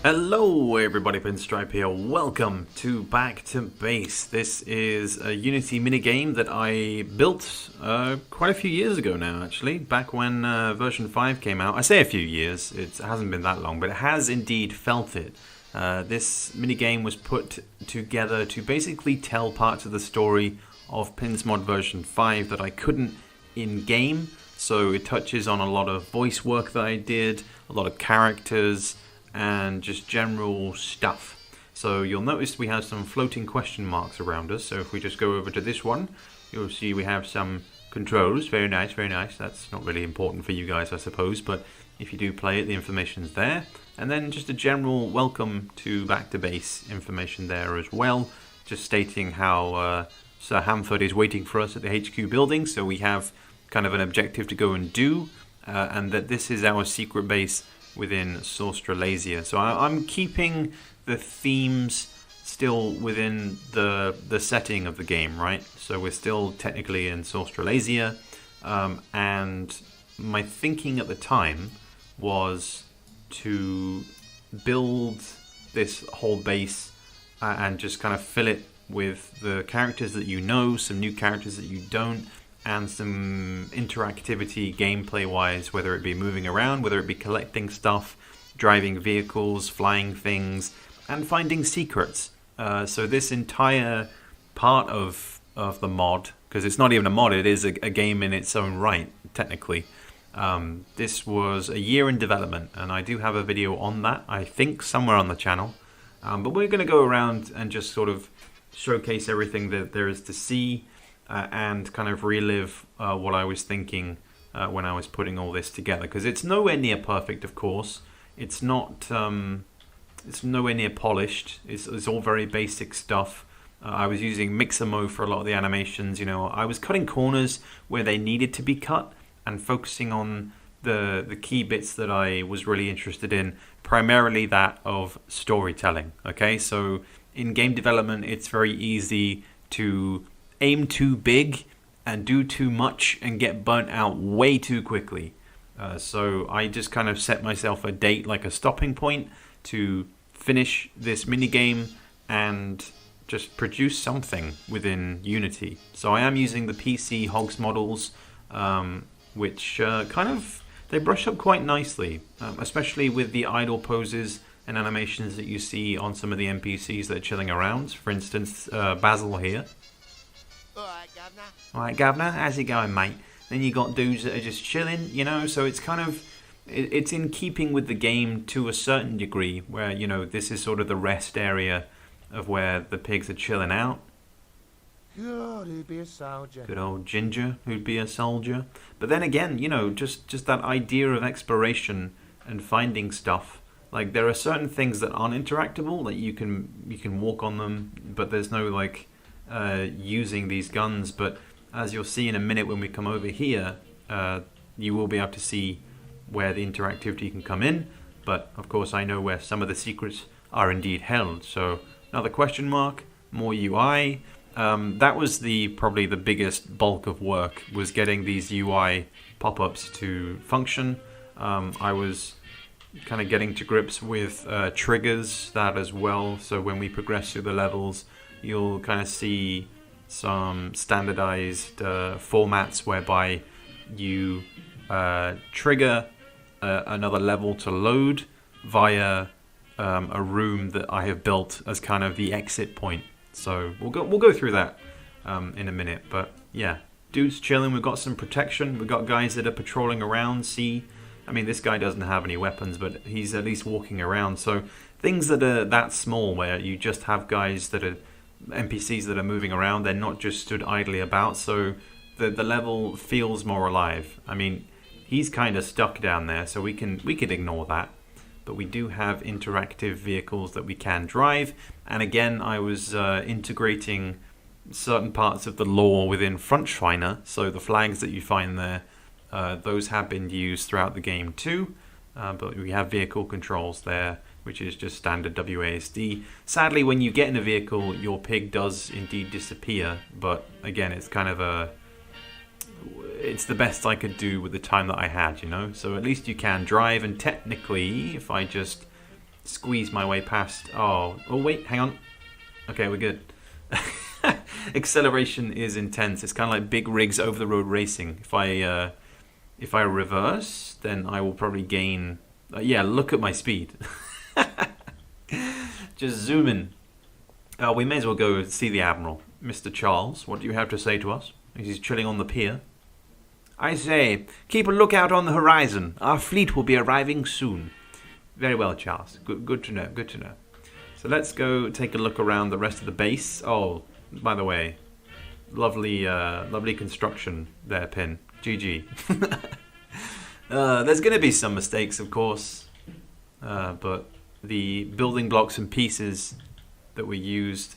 Hello everybody, Pinstripe here. Welcome to Back to Base. This is a Unity minigame that I built quite a few years ago now, actually. Back when version 5 came out. I say a few years, it hasn't been that long, but it has indeed felt it. This minigame was put together to basically tell parts of the story of Pinsmod version 5 that I couldn't in-game. So it touches on a lot of voice work that I did, a lot of characters, and just general stuff. So you'll notice we have some floating question marks around us. So if we just go over to this one, you'll see we have some controls. Very nice, very nice. That's not really important for you guys, I suppose, but if you do play it, the information's there. And then just a general welcome to Back to Base information there as well, just stating how Sir Hamford is waiting for us at the HQ building. So we have kind of an objective to go and do, and that this is our secret base within Sorstralasia. So I'm keeping the themes still within the setting of the game, right? So we're still technically in Sorstralasia, and my thinking at the time was to build this whole base and just kind of fill it with the characters that you know, some new characters that you don't, and some interactivity gameplay wise, whether it be moving around, whether it be collecting stuff, driving vehicles, flying things, and finding secrets. So this entire part of the mod, because it's not even a mod, it is a game in its own right, technically. This was a year in development, and I do have a video on that, I think somewhere on the channel. But we're going to go around and just sort of showcase everything that there is to see, and kind of relive what I was thinking when I was putting all this together, because it's nowhere near perfect, of course. It's not. It's nowhere near polished. It's all very basic stuff. I was using mixer mode for a lot of the animations. You know, I was cutting corners where they needed to be cut and focusing on the key bits that I was really interested in, primarily that of storytelling. Okay, so in game development, it's very easy to aim too big and do too much and get burnt out way too quickly. So I just kind of set myself a date, like a stopping point, to finish this minigame and just produce something within Unity. So I am using the PC Hogs models, which kind of, they brush up quite nicely, especially with the idle poses and animations that you see on some of the NPCs that are chilling around. For instance, Basil here. Alright, Governor, how's it going, mate? Then you got dudes that are just chilling, you know, so it's kind of, it's in keeping with the game to a certain degree, where, you know, this is sort of the rest area of where the pigs are chilling out. God, who'd be a soldier? Good old Ginger, who'd be a soldier. But then again, you know, just that idea of exploration and finding stuff. Like, there are certain things that aren't interactable, like you can walk on them, but there's no, like, using these guns. But as you'll see in a minute when we come over here, you will be able to see where the interactivity can come in. But of course I know where some of the secrets are indeed held. So another question mark, more UI. That was probably the biggest bulk of work, was getting these UI pop-ups to function. I was kind of getting to grips with triggers, that as well. So when we progress through the levels, you'll kind of see some standardized formats whereby you trigger another level to load via a room that I have built as kind of the exit point. So we'll go through that in a minute. But yeah, dude's chilling. We've got some protection. We've got guys that are patrolling around. See, I mean, this guy doesn't have any weapons, but he's at least walking around. So things that are that small, where you just have guys that are NPCs that are moving around, they're not just stood idly about, so the level feels more alive. I mean, he's kind of stuck down there, so we could ignore that. But we do have interactive vehicles that we can drive, and again, I was integrating certain parts of the lore within Frontliner, so the flags that you find there, those have been used throughout the game too, but we have vehicle controls there, which is just standard WASD. Sadly, when you get in a vehicle, your pig does indeed disappear, but again, it's kind of it's the best I could do with the time that I had, you know? So at least you can drive, and technically, if I just squeeze my way past. Oh, wait, hang on. Okay, we're good. Acceleration is intense. It's kind of like big rigs over the road racing. If I reverse, then I will probably gain. Yeah, look at my speed. Just zoom in. We may as well go see the Admiral. Mr. Charles, what do you have to say to us? He's chilling on the pier. I say, keep a lookout on the horizon. Our fleet will be arriving soon. Very well, Charles. Good to know. Good to know. So let's go take a look around the rest of the base. Oh, by the way, lovely construction there, Pin. GG. There's going to be some mistakes, of course, but the building blocks and pieces that we used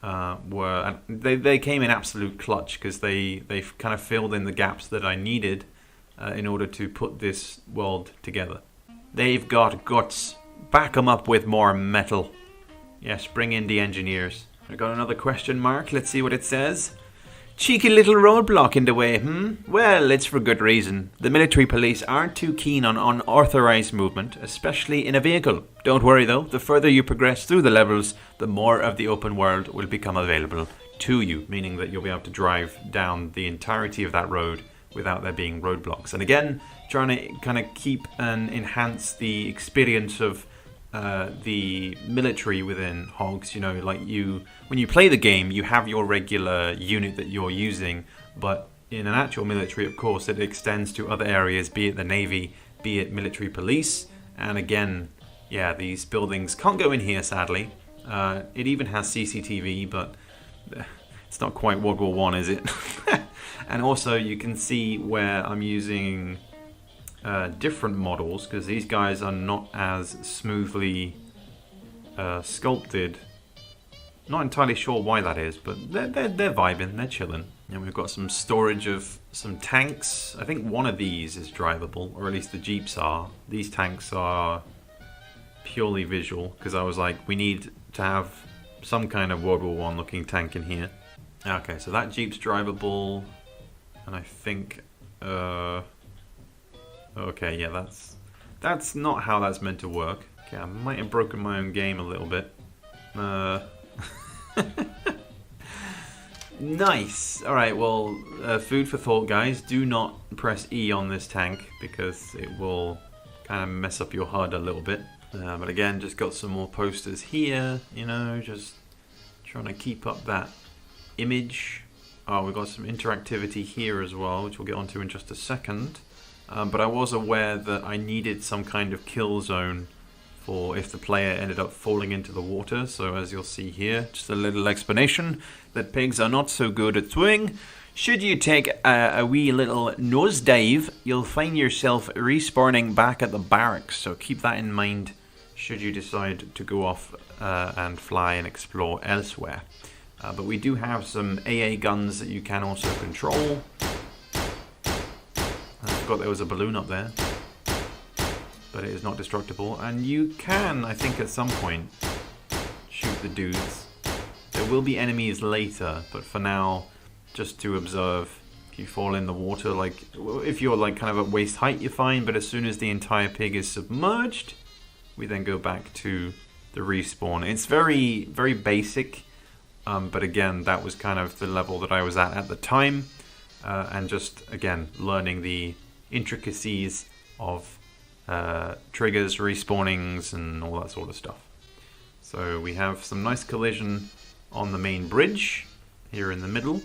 they came in absolute clutch because they kind of filled in the gaps that I needed in order to put this world together. They've got guts. Back them up with more metal. Yes, bring in the engineers. I got another question mark. Let's see what it says. Cheeky little roadblock in the way, Well, it's for good reason. The military police aren't too keen on unauthorized movement, especially in a vehicle. Don't worry though, the further you progress through the levels, the more of the open world will become available to you, meaning that you'll be able to drive down the entirety of that road without there being roadblocks. And again, trying to kind of keep and enhance the experience of the military within Hogs. You know, like when you play the game, you have your regular unit that you're using, but in an actual military, of course, it extends to other areas, be it the Navy, be it military police. And again, yeah, these buildings can't go in here, sadly. It even has CCTV, but it's not quite World War One, is it? And also, you can see where I'm using different models, because these guys are not as smoothly sculpted. Not entirely sure why that is, but they're vibing, they're chilling. And we've got some storage of some tanks. I think one of these is drivable, or at least the Jeeps are. These tanks are purely visual, because I was like, we need to have some kind of World War One looking tank in here. Okay, so that Jeep's drivable, and I think okay, yeah, that's not how that's meant to work. Okay, I might have broken my own game a little bit. Nice. Alright, well, food for thought, guys. Do not press E on this tank because it will kind of mess up your HUD a little bit. But again, just got some more posters here, you know, just trying to keep up that image. Oh, we've got some interactivity here as well, which we'll get onto in just a second. But I was aware that I needed some kind of kill zone for if the player ended up falling into the water. So as you'll see here, just a little explanation that pigs are not so good at swimming. Should you take a wee little nosedive, you'll find yourself respawning back at the barracks. So keep that in mind should you decide to go off and fly and explore elsewhere. But we do have some AA guns that you can also control. I forgot there was a balloon up there, but it is not destructible. And you can, I think at some point, shoot the dudes. There will be enemies later, but for now, just to observe. If you fall in the water, like if you're like kind of at waist height, you're fine, but as soon as the entire pig is submerged, we then go back to the respawn. It's very, very basic, but again, that was kind of the level that I was at the time. And just, again, learning the intricacies of triggers, respawnings, and all that sort of stuff. So we have some nice collision on the main bridge here in the middle,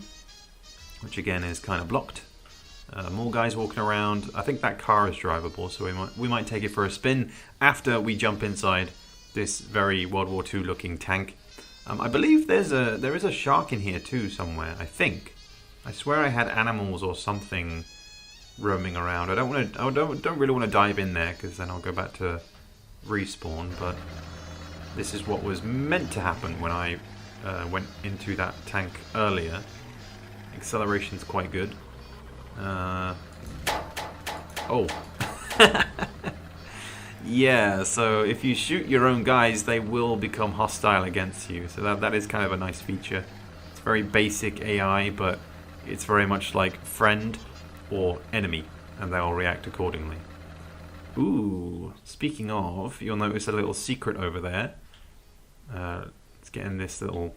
which again is kind of blocked. More guys walking around. I think that car is drivable, so we might take it for a spin after we jump inside this very World War II looking tank. I believe there is a shark in here too somewhere, I think. I swear I had animals or something roaming around. I don't really want to dive in there because then I'll go back to respawn. But this is what was meant to happen when I went into that tank earlier. Acceleration's quite good. Oh. Yeah, so if you shoot your own guys, they will become hostile against you. So that is kind of a nice feature. It's very basic AI, but it's very much like friend or enemy, and they'll react accordingly. Ooh, speaking of, you'll notice a little secret over there. It's getting this little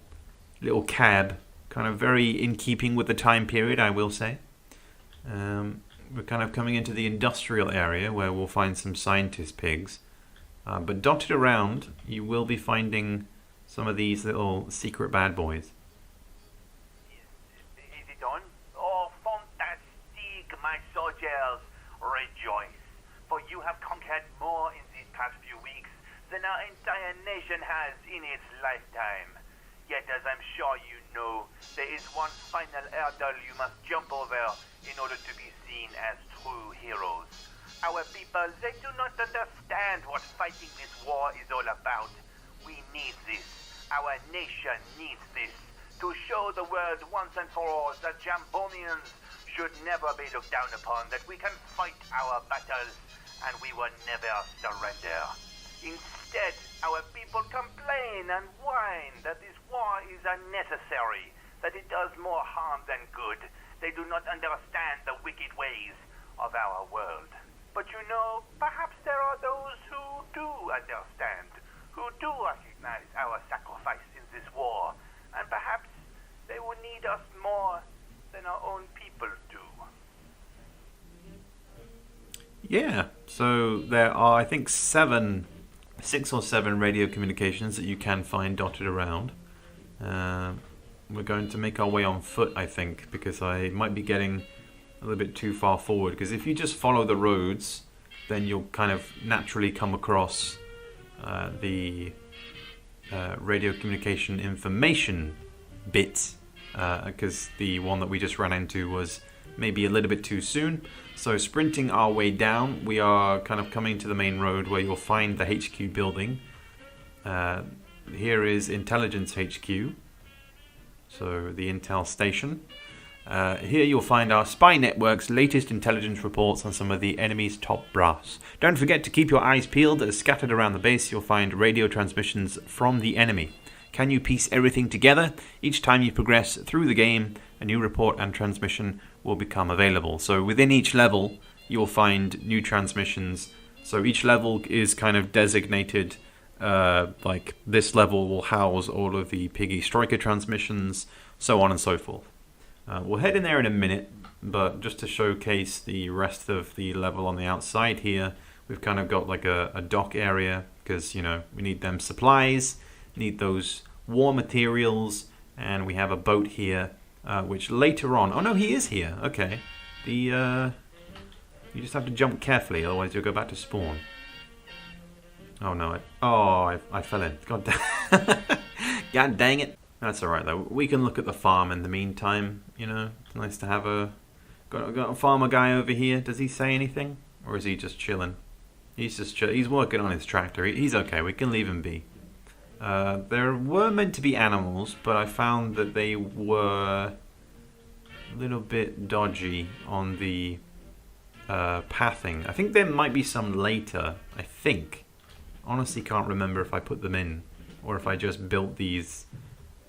cab, kind of very in keeping with the time period, I will say. We're kind of coming into the industrial area where we'll find some scientist pigs. But dotted around, you will be finding some of these little secret bad boys. Is it on? Oh, fantastic, my soldiers. Rejoice, for you have conquered more in these past few weeks than our entire nation has in its lifetime. Yet, as I'm sure you know, there is one final hurdle you must jump over in order to be seen as true heroes. Our people, they do not understand what fighting this war is all about. We need this. Our nation needs this. To show the world once and for all that Jambonians should never be looked down upon, that we can fight our battles and we will never surrender. Instead, our people complain and whine that this war is unnecessary, that it does more harm than good. They do not understand the wicked ways of our world. But you know, perhaps there are those who do understand, who do recognize our sacrifice in this war, and perhaps they will need us more than our own people do. Yeah, so there are, I think, 6 or 7 radio communications that you can find dotted around. We're going to make our way on foot, I think, because I might be getting a little bit too far forward. Because if you just follow the roads, then you'll kind of naturally come across the radio communication information bit, because the one that we just ran into was maybe a little bit too soon. So sprinting our way down, we are kind of coming to the main road where you'll find the HQ building. Here is Intelligence HQ, so the Intel station. Here you'll find our spy network's latest intelligence reports on some of the enemy's top brass. Don't forget to keep your eyes peeled, as scattered around the base you'll find radio transmissions from the enemy. Can you piece everything together? Each time you progress through the game, a new report and transmission will become available. So within each level, you'll find new transmissions. So each level is kind of designated, like this level will house all of the Piggy Striker transmissions, so on and so forth. We'll head in there in a minute, but just to showcase the rest of the level on the outside here, we've kind of got like a dock area, because, you know, we need them supplies, need those war materials, and we have a boat here, which later on... Oh no, he is here. Okay. You just have to jump carefully, otherwise you'll go back to spawn. Oh no, I fell in. God damn. God dang it. That's alright though. We can look at the farm in the meantime, you know. It's nice to have got a farmer guy over here. Does he say anything? Or is he just chilling? He's just he's working on his tractor. He's okay, we can leave him be. There were meant to be animals, but I found that they were a little bit dodgy on the pathing. I think there might be some later, I think. Honestly can't remember if I put them in, or if I just built these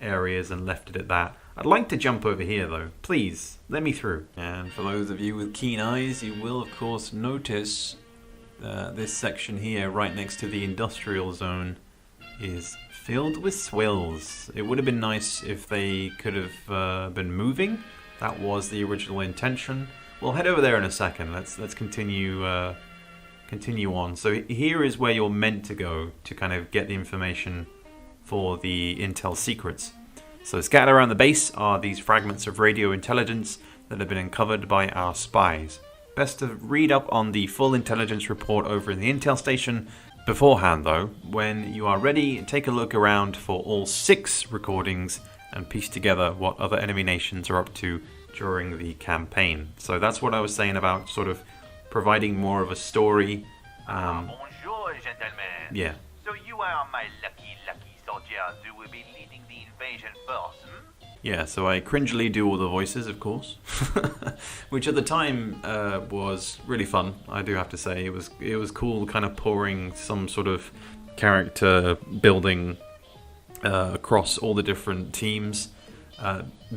areas and left it at that. I'd like to jump over here though. Please, let me through. And for those of you with keen eyes, you will of course notice this section here right next to the industrial zone is filled with swills. It would have been nice if they could have been moving. That was the original intention. We'll head over there in a second. Let's continue on. So here is where you're meant to go to kind of get the information for the intel secrets. So scattered around the base are these fragments of radio intelligence that have been uncovered by our spies. Best to read up on the full intelligence report over in the intel station. Beforehand though, when you are ready, take a look around for all 6 recordings and piece together what other enemy nations are up to during the campaign. So that's what I was saying about sort of providing more of a story. Bonjour, gentlemen. Yeah. So you are my lucky soldiers who will be leading the invasion first, Yeah, so I cringily do all the voices, of course, which at the time was really fun. I do have to say it was cool, kind of pouring some sort of character building across all the different teams,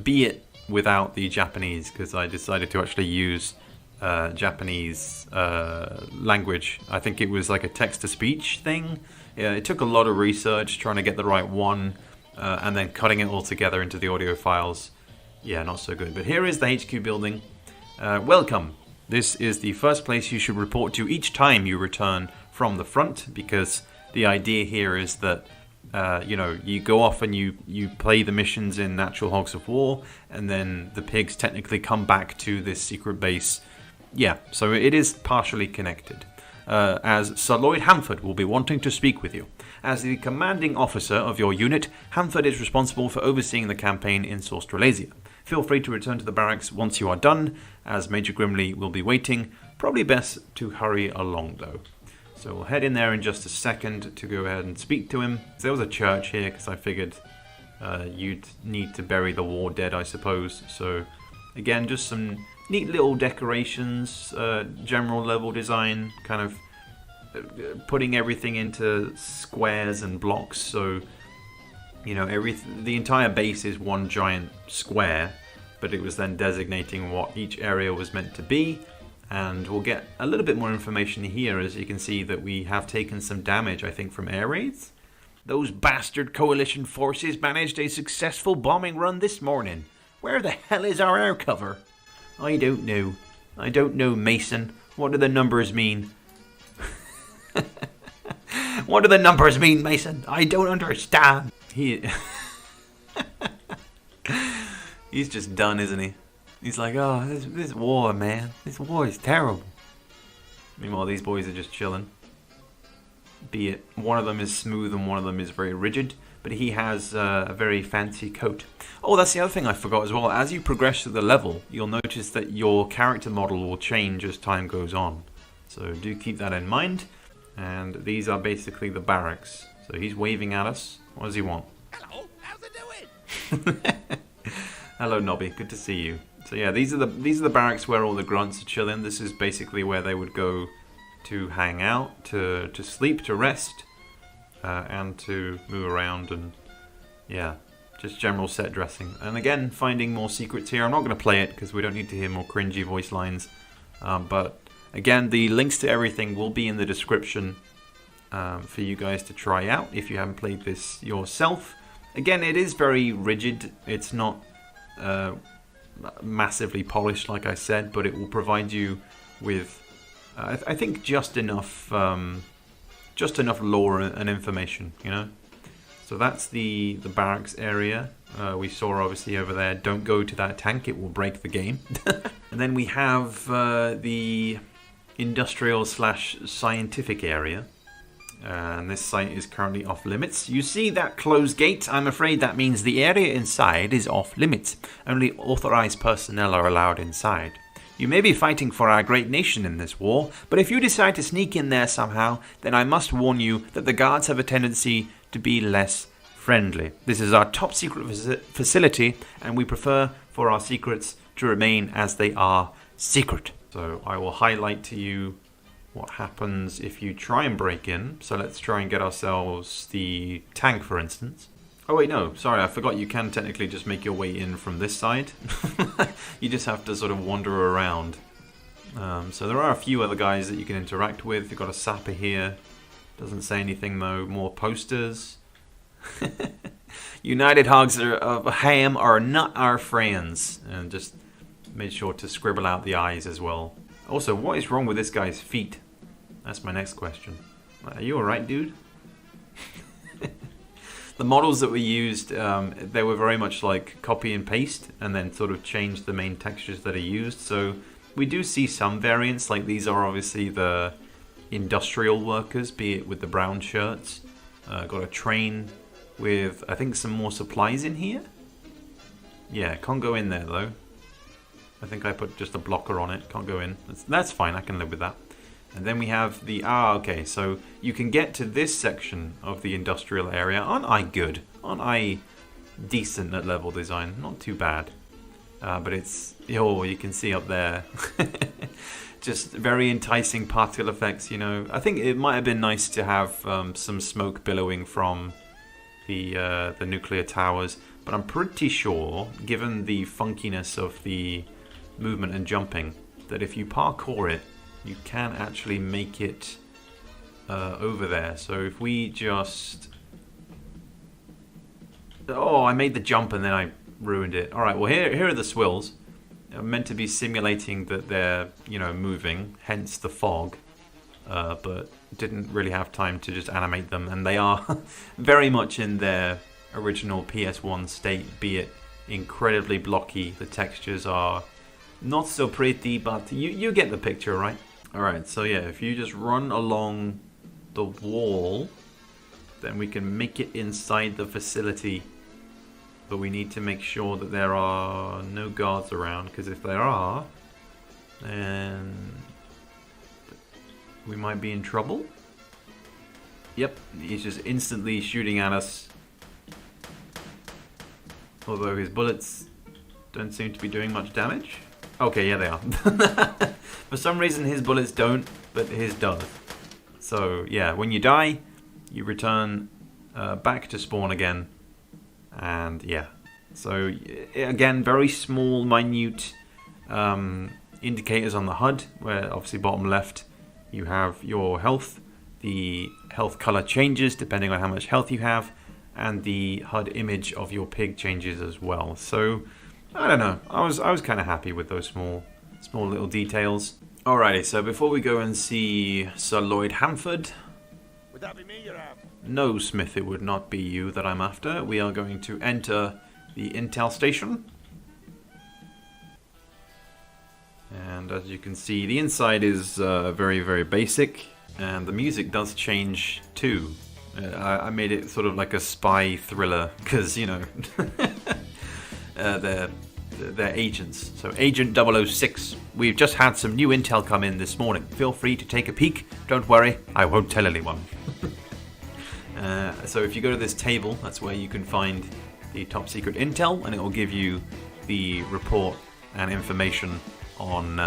be it without the Japanese, because I decided to actually use Japanese language. I think it was like a text-to-speech thing. Yeah, it took a lot of research trying to get the right one, and then cutting it all together into the audio files. Yeah, not so good. But here is the HQ building. Welcome. This is the first place you should report to each time you return from the front, because the idea here is that you go off and you play the missions in actual Hogs of War, and then the pigs technically come back to this secret base. Yeah, so it is partially connected. As Sir Lloyd Hamford will be wanting to speak with you. As the commanding officer of your unit, Hamford is responsible for overseeing the campaign in Australasia. Feel free to return to the barracks once you are done, as Major Grimley will be waiting. Probably best to hurry along, though. So we'll head in there in just a second to go ahead and speak to him. There was a church here, because I figured you'd need to bury the war dead, I suppose. So, again, just some neat little decorations, general level design, kind of putting everything into squares and blocks, so the entire base is one giant square, but it was then designating what each area was meant to be. And we'll get a little bit more information here, as you can see that we have taken some damage, I think, from air raids. Those bastard coalition forces managed a successful bombing run this morning. Where the hell is our air cover? I don't know. I don't know, Mason. What do the numbers mean? What do the numbers mean, Mason? I don't understand. He's just done, isn't he? He's like, oh, this war, man. This war is terrible. Meanwhile, these boys are just chilling. Be it one of them is smooth and one of them is very rigid, but he has a very fancy coat. Oh, that's the other thing I forgot as well. As you progress through the level, you'll notice that your character model will change as time goes on. So do keep that in mind. And these are basically the barracks. So he's waving at us. What does he want? Hello, how's it doing? Hello, Nobby. Good to see you. So yeah, these are the barracks where all the grunts are chilling. This is basically where they would go to hang out, to sleep, to rest, and to move around, and yeah, just general set dressing. And again, finding more secrets here. I'm not going to play it because we don't need to hear more cringy voice lines. But again, the links to everything will be in the description for you guys to try out if you haven't played this yourself. Again, it is very rigid. It's not massively polished, like I said, but it will provide you with, I think, just enough lore and information, you know. So that's the barracks area. We saw obviously over there. Don't go to that tank; it will break the game. And then we have the industrial/scientific area. And this site is currently off limits. You see that closed gate? I'm afraid that means the area inside is off limits. Only authorized personnel are allowed inside. You may be fighting for our great nation in this war, but if you decide to sneak in there somehow, then I must warn you that the guards have a tendency to be less friendly. This is our top secret facility, and we prefer for our secrets to remain as they are, secret. So I will highlight to you what happens if you try and break in. So let's try and get ourselves the tank, for instance. Oh wait, no, sorry, I forgot you can technically just make your way in from this side. You just have to sort of wander around. So there are a few other guys that you can interact with. You've got a sapper here. Doesn't say anything though. More posters. United Hogs of Ham are not our friends. And just made sure to scribble out the eyes as well. Also, what is wrong with this guy's feet? That's my next question. Are you alright, dude? The models that we used, they were very much like copy and paste, and then sort of change the main textures that are used. So we do see some variants, like these are obviously the industrial workers, be it with the brown shirts. Got a train with, I think, some more supplies in here. Yeah, can't go in there though. I think I put just a blocker on it. Can't go in. That's fine. I can live with that. And then we have the... okay. So you can get to this section of the industrial area. Aren't I good? Aren't I decent at level design? Not too bad. But it's... oh, you can see up there. Just very enticing particle effects, you know. I think it might have been nice to have some smoke billowing from the nuclear towers. But I'm pretty sure, given the funkiness of the movement and jumping, that if you parkour it, you can actually make it over there. So if we just... Oh, I made the jump and then I ruined it. Alright, well here are the swills. They're meant to be simulating that they're, you know, moving, hence the fog. But didn't really have time to just animate them, and they are very much in their original PS1 state, be it incredibly blocky. The textures are not so pretty, but you get the picture, right? Alright, so yeah, if you just run along the wall, then we can make it inside the facility. But we need to make sure that there are no guards around, because if there are, then we might be in trouble. Yep, he's just instantly shooting at us. Although his bullets don't seem to be doing much damage. Okay, yeah, they are. For some reason his bullets don't, but his does. So yeah, when you die, you return back to spawn again. And yeah, so again, very small, minute indicators on the HUD, where obviously bottom left you have your health. The health color changes depending on how much health you have, and the HUD image of your pig changes as well. So I don't know, I was kind of happy with those small little details. Alrighty, so before we go and see Sir Lloyd Hamford, Would that be me you're after? no, Smith, it would not be you that I'm after. We are going to enter the Intel station. And as you can see, the inside is very, very basic. And the music does change too. I made it sort of like a spy thriller, because, you know, they're agents. So Agent 006, we've just had some new intel come in this morning. Feel free to take a peek. Don't worry, I won't tell anyone. So if you go to this table, that's where you can find the top secret intel, and it will give you the report and information on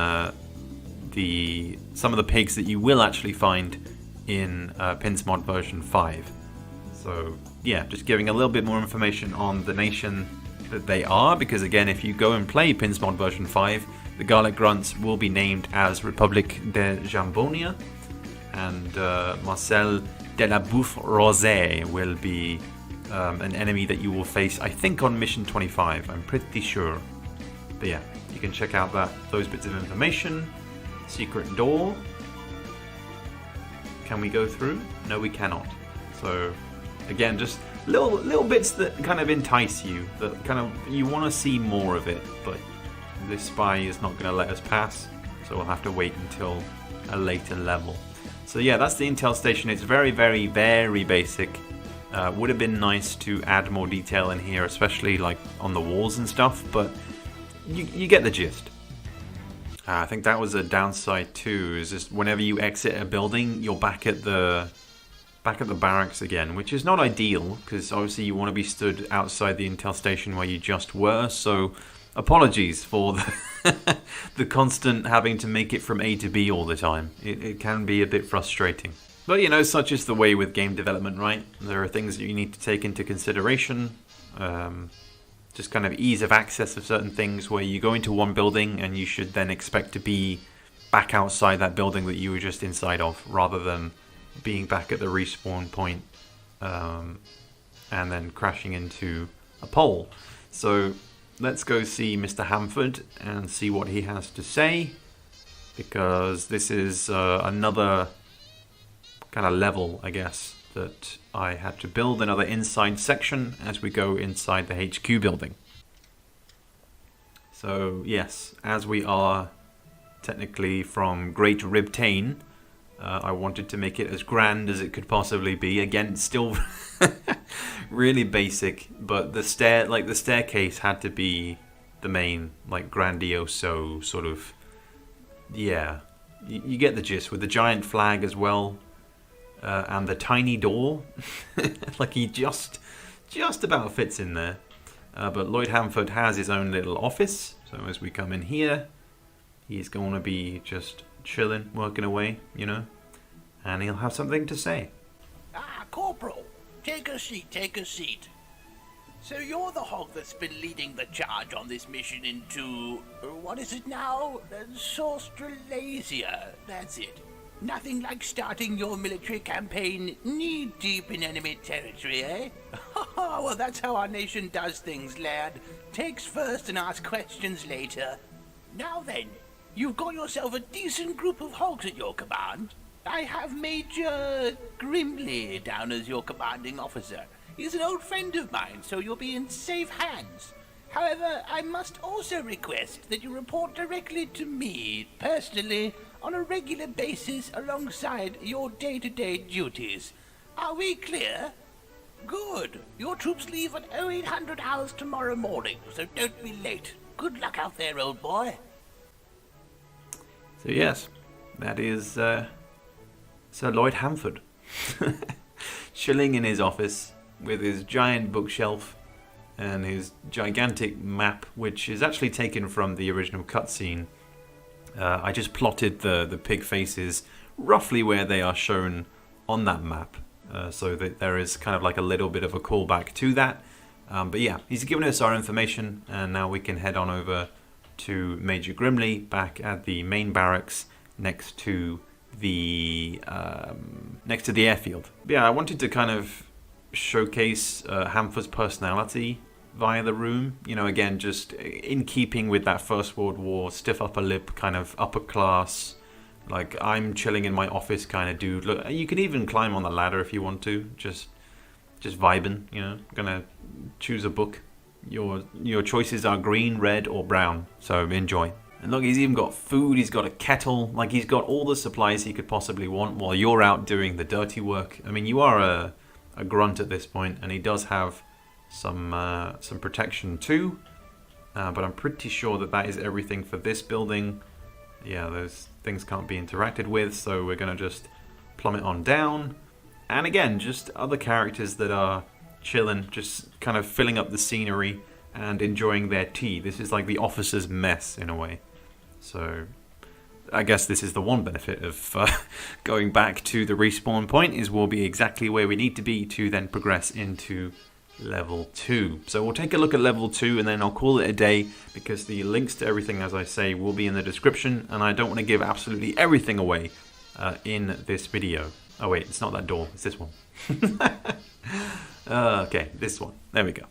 some of the pigs that you will actually find in Pinsmod version 5. So yeah, just giving a little bit more information on the nation that they are, because again, if you go and play Pinsmod version 5, the Garlic Grunts will be named as Republic de Jambonia, and Marcel de la Bouffe Rosée will be an enemy that you will face, I think, on mission 25. I'm pretty sure. But yeah, you can check out those bits of information. Secret door. Can we go through? No, we cannot. So again, just little bits that kind of entice you, that kind of you want to see more of it, but this spy is not going to let us pass, so we'll have to wait until a later level. So yeah, that's the Intel station. It's very, very, very basic. Would have been nice to add more detail in here, especially like on the walls and stuff, but you get the gist. I think that was a downside too, is just whenever you exit a building, you're back at the barracks again, which is not ideal, because obviously you want to be stood outside the Intel station where you just were, so apologies for the constant having to make it from A to B all the time. It can be a bit frustrating. But you know, such is the way with game development, right? There are things that you need to take into consideration. Just kind of ease of access of certain things, where you go into one building and you should then expect to be back outside that building that you were just inside of, rather than being back at the respawn point and then crashing into a pole. So let's go see Mr. Hamford and see what he has to say, because this is another kind of level, I guess, that I had to build, another inside section as we go inside the HQ building. So yes, as we are technically from Great Ribtane, I wanted to make it as grand as it could possibly be. Again, still really basic, but the staircase had to be the main, like, grandioso sort of. Yeah, you get the gist, with the giant flag as well. And the tiny door, like he just about fits in there. But Lloyd Hamford has his own little office, so as we come in here, he's going to be just chilling, working away, you know, and he'll have something to say. Ah, Corporal, take a seat, take a seat. So you're the hog that's been leading the charge on this mission into... what is it now? Australasia. That's it. Nothing like starting your military campaign knee-deep in enemy territory, eh? Well, that's how our nation does things, lad. Takes first and asks questions later. Now then, you've got yourself a decent group of hogs at your command. I have Major Grimley down as your commanding officer. He's an old friend of mine, so you'll be in safe hands. However, I must also request that you report directly to me, personally, on a regular basis alongside your day-to-day duties. Are we clear? Good. Your troops leave at 0800 hours tomorrow morning, so don't be late. Good luck out there, old boy. So yes, that is Sir Lloyd Hamford. Chilling in his office with his giant bookshelf and his gigantic map, which is actually taken from the original cutscene. I just plotted the pig faces roughly where they are shown on that map, so that there is kind of like a little bit of a callback to that. But yeah, he's given us our information, and now we can head on over to Major Grimley back at the main barracks next to the airfield. But yeah, I wanted to kind of showcase Hamford's personality via the room. You know, again, just in keeping with that First World War stiff upper lip kind of upper class, like I'm chilling in my office kind of dude. Look, you can even climb on the ladder if you want to. Just vibing. You know, gonna choose a book. Your choices are green, red, or brown. So enjoy. And look, he's even got food. He's got a kettle. Like he's got all the supplies he could possibly want while you're out doing the dirty work. I mean, you are a grunt at this point, and he does have some protection too, but I'm pretty sure that is everything for this building. Yeah, those things can't be interacted with, so we're gonna just plummet on down. And again, just other characters that are chilling, just kind of filling up the scenery and enjoying their tea. This is like the officer's mess in a way. So I guess this is the one benefit of going back to the respawn point, is we'll be exactly where we need to be to then progress into level 2. So we'll take a look at level 2 and then I'll call it a day, because the links to everything, as I say, will be in the description, and I don't want to give absolutely everything away in this video. Oh wait, it's not that door, it's this one. Okay, this one. There we go.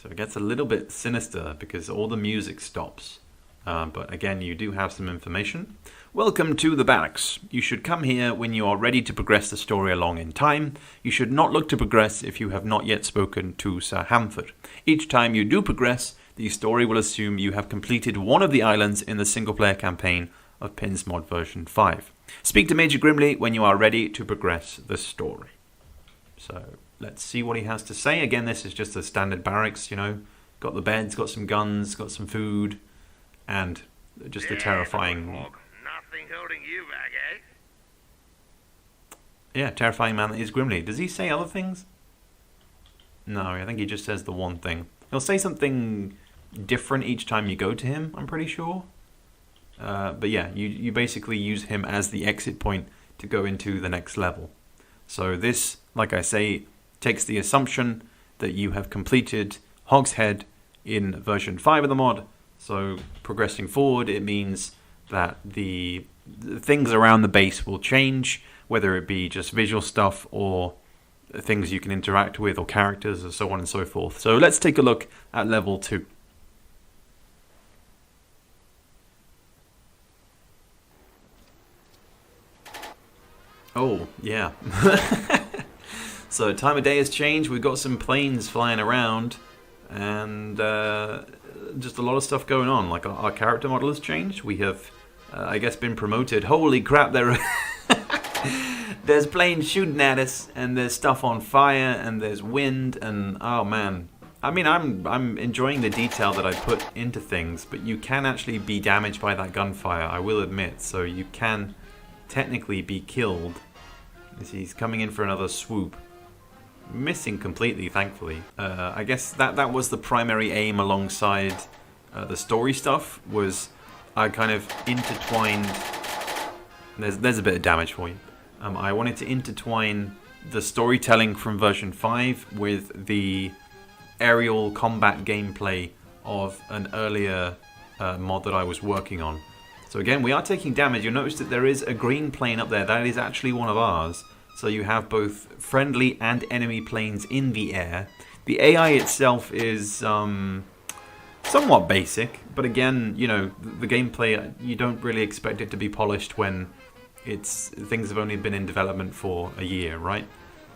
So it gets a little bit sinister because all the music stops. But again, you do have some information. Welcome to the Barracks. You should come here when you are ready to progress the story along in time. You should not look to progress if you have not yet spoken to Sir Hamford. Each time you do progress, the story will assume you have completed one of the islands in the single-player campaign of Pins Mod version 5. Speak to Major Grimley when you are ready to progress the story. So let's see what he has to say. Again, this is just a standard barracks, you know. Got the beds, got some guns, got some food, and just a terrifying... Nothing holding you back, eh? Yeah, terrifying man that is Grimley. Does he say other things? No, I think he just says the one thing. He'll say something different each time you go to him, I'm pretty sure. But yeah, you basically use him as the exit point to go into the next level. So this, like I say, takes the assumption that you have completed Hog's Head in version 5 of the mod. So progressing forward, it means that the things around the base will change, whether it be just visual stuff or things you can interact with or characters and so on and so forth. So let's take a look at level 2. Oh, yeah. So time of day has changed. We've got some planes flying around and just a lot of stuff going on. Like our character model has changed. We have, I guess, been promoted. Holy crap, there's planes shooting at us, and there's stuff on fire, and there's wind, and oh man. I mean, I'm enjoying the detail that I put into things, but you can actually be damaged by that gunfire, I will admit. So you can technically be killed as he's coming in for another swoop. Missing completely, thankfully. I guess that was the primary aim alongside the story stuff, was I kind of intertwined... There's a bit of damage for you. I wanted to intertwine the storytelling from version 5 with the aerial combat gameplay of an earlier mod that I was working on. So again, we are taking damage. You'll notice that there is a green plane up there. That is actually one of ours. So you have both friendly and enemy planes in the air. The AI itself is somewhat basic, but again, you know, the gameplay, you don't really expect it to be polished when things have only been in development for a year, right?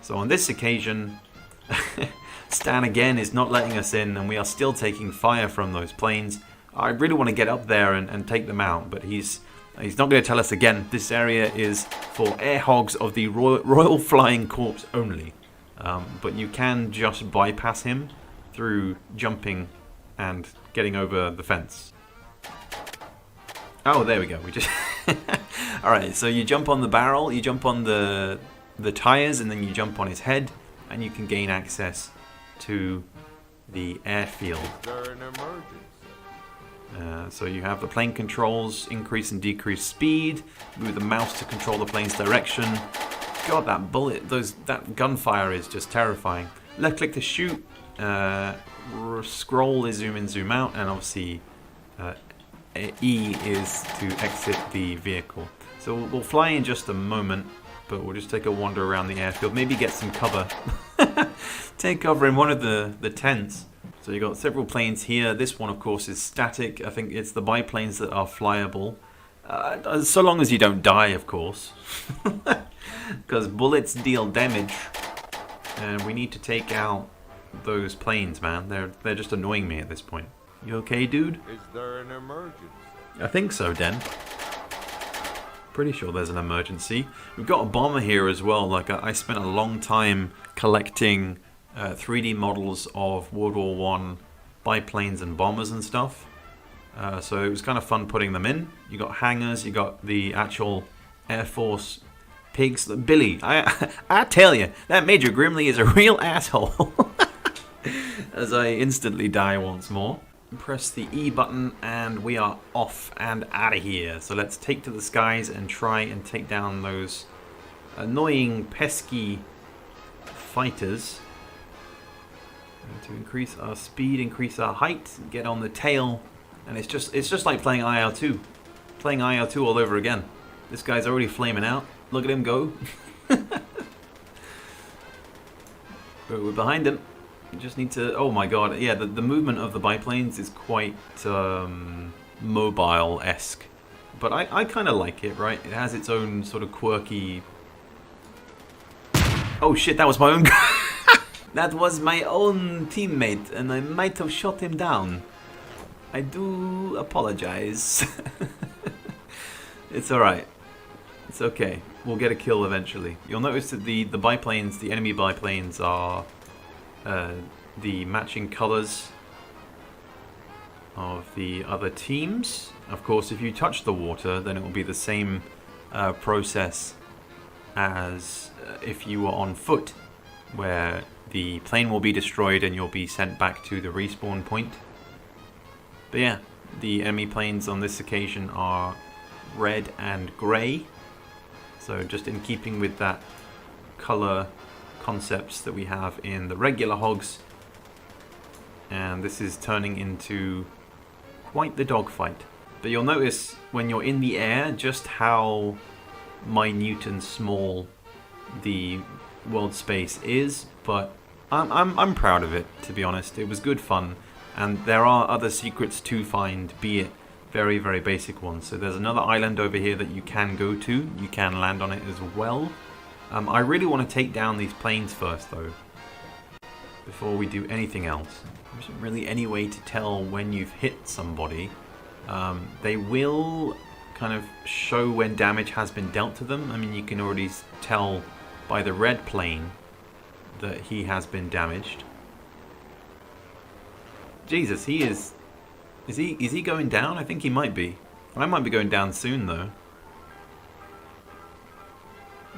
So on this occasion, Stan again is not letting us in, and we are still taking fire from those planes. I really want to get up there and take them out, but he's not going to tell us again. This area is for air hogs of the Royal Flying Corps only. But you can just bypass him through jumping and getting over the fence. Oh, there we go. We just Alright, so you jump on the barrel, you jump on the tires, and then you jump on his head, and you can gain access to the airfield. Is there an emergency? So you have the plane controls, increase and decrease speed, move the mouse to control the plane's direction. God, that bullet, that gunfire is just terrifying. Left click to shoot, scroll is zoom in, zoom out, and obviously E is to exit the vehicle. So we'll fly in just a moment, but we'll just take a wander around the airfield, maybe get some cover. Take cover in one of the tents. So you've got several planes here. This one, of course, is static. I think it's the biplanes that are flyable. So long as you don't die, of course. Because bullets deal damage. And we need to take out those planes, man. They're just annoying me at this point. You okay, dude? Is there an emergency? I think so, Den. Pretty sure there's an emergency. We've got a bomber here as well. Like, I spent a long time collecting 3D models of World War I biplanes and bombers and stuff. So it was kind of fun putting them in. You got hangars, you got the actual Air Force pigs. Billy, I tell you, that Major Grimley is a real asshole. As I instantly die once more. Press the E button and we are off and out of here. So let's take to the skies and try and take down those annoying, pesky fighters. And to increase our speed, increase our height, get on the tail, and it's just like playing IR2. Playing IR2 all over again. This guy's already flaming out. Look at him go. We're behind him. You just need to... Oh my god, yeah, the movement of the biplanes is quite mobile-esque. But I kind of like it, right? It has its own sort of quirky... Oh shit, that was my own guy! That was my own teammate, and I might have shot him down. I do apologize. It's alright. It's okay. We'll get a kill eventually. You'll notice that the biplanes, the enemy biplanes are... the matching colors of the other teams. Of course, if you touch the water, then it will be the same process as if you were on foot, where the plane will be destroyed and you'll be sent back to the respawn point. But yeah, the enemy planes on this occasion are red and grey, so just in keeping with that color concepts that we have in the regular Hogs, and this is turning into quite the dogfight. But you'll notice when you're in the air just how minute and small the world space is, but I'm proud of it, to be honest. It was good fun, and there are other secrets to find, be it very, very basic ones. So there's another island over here that you can go to. You can land on it as well. I really want to take down these planes first, though, before we do anything else. There isn't really any way to tell when you've hit somebody. They will kind of show when damage has been dealt to them. I mean, you can already tell by the red plane that he has been damaged. Jesus, he is... Is he going down? I think he might be. I might be going down soon, though.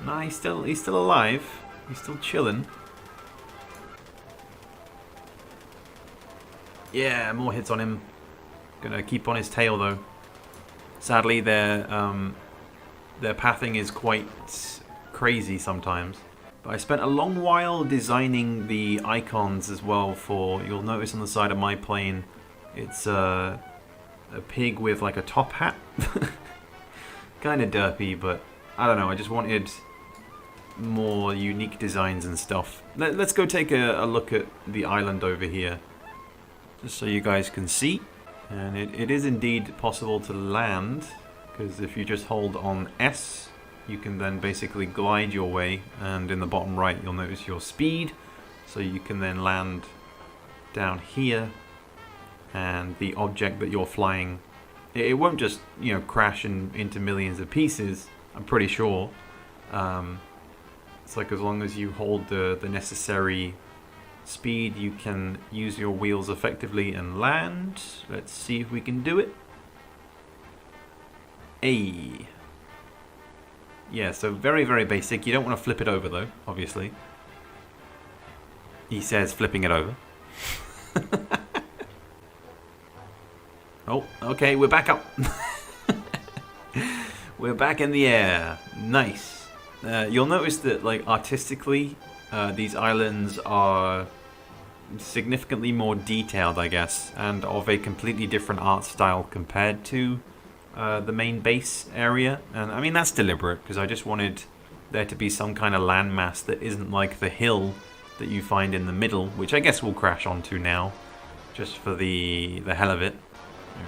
Nah, he's still alive. He's still chilling. Yeah, more hits on him. Gonna keep on his tail though. Sadly, their pathing is quite crazy sometimes. But I spent a long while designing the icons as well for, you'll notice on the side of my plane, it's a pig with like a top hat. Kind of derpy, but I don't know, I just wanted more unique designs and stuff. Let's go take a look at the island over here, just so you guys can see. And it is indeed possible to land, because if you just hold on S, you can then basically glide your way, and in the bottom right you'll notice your speed, so you can then land down here, and the object that you're flying, it won't just, you know, crash into millions of pieces, I'm pretty sure. It's like as long as you hold the necessary speed, you can use your wheels effectively and land. Let's see if we can do it. A. Yeah, so very, very basic. You don't want to flip it over though, obviously. He says flipping it over. Oh, okay, we're back up. We're back in the air. Nice. You'll notice that, like, artistically, these islands are significantly more detailed, I guess, and of a completely different art style compared to the main base area. And I mean, that's deliberate, because I just wanted there to be some kind of landmass that isn't like the hill that you find in the middle, which I guess we'll crash onto now, just for the hell of it.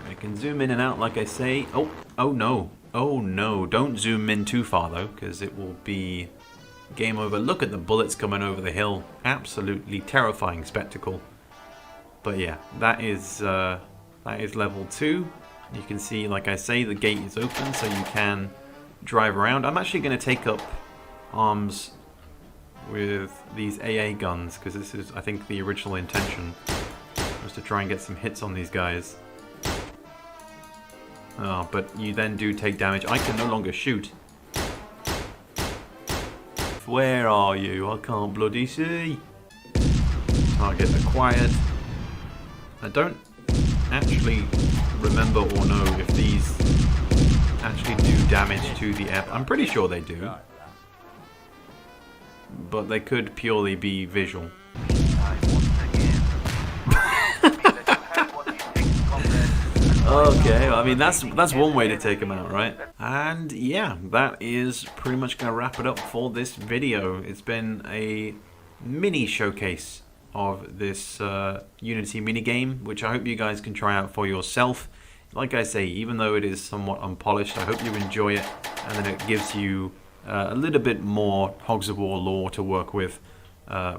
I can zoom in and out like I say. Oh no, don't zoom in too far though, because it will be game over. Look at the bullets coming over the hill. Absolutely terrifying spectacle. But yeah, that is level 2. You can see, like I say, the gate is open, so you can drive around. I'm actually going to take up arms with these AA guns, because this is, I think, the original intention was to try and get some hits on these guys. Oh, but you then do take damage. I can no longer shoot. Where are you? I can't bloody see. Target acquired. I don't actually remember or know if these actually do damage to the air. I'm pretty sure they do, but they could purely be visual. Okay, I mean that's one way to take them out, right? And yeah, that is pretty much going to wrap it up for this video. It's been a mini showcase of this Unity minigame, which I hope you guys can try out for yourself. Like I say, even though it is somewhat unpolished, I hope you enjoy it, and then it gives you a little bit more Hogs of War lore to work with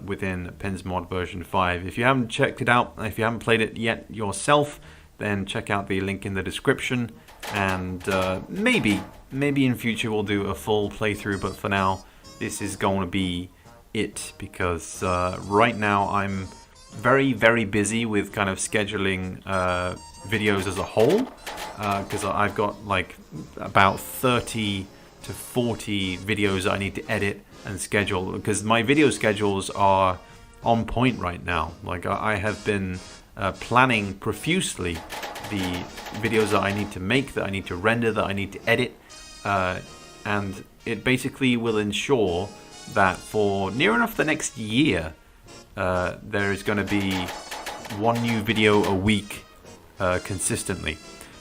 within Pinsmod version 5. If you haven't checked it out, if you haven't played it yet yourself, then check out the link in the description, and maybe in future we'll do a full playthrough, but for now this is going to be it, because right now I'm very, very busy with kind of scheduling videos as a whole, because I've got like about 30 to 40 videos that I need to edit and schedule, because my video schedules are on point right now. Like I have been planning profusely the videos that I need to make, that I need to render, that I need to edit, and it basically will ensure that for near enough the next year there is going to be one new video a week consistently.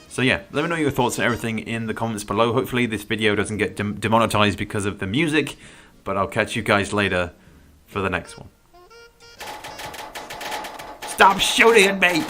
So yeah, let me know your thoughts on everything in the comments below. Hopefully this video doesn't get demonetized because of the music, but I'll catch you guys later for the next one. Stop shooting at me!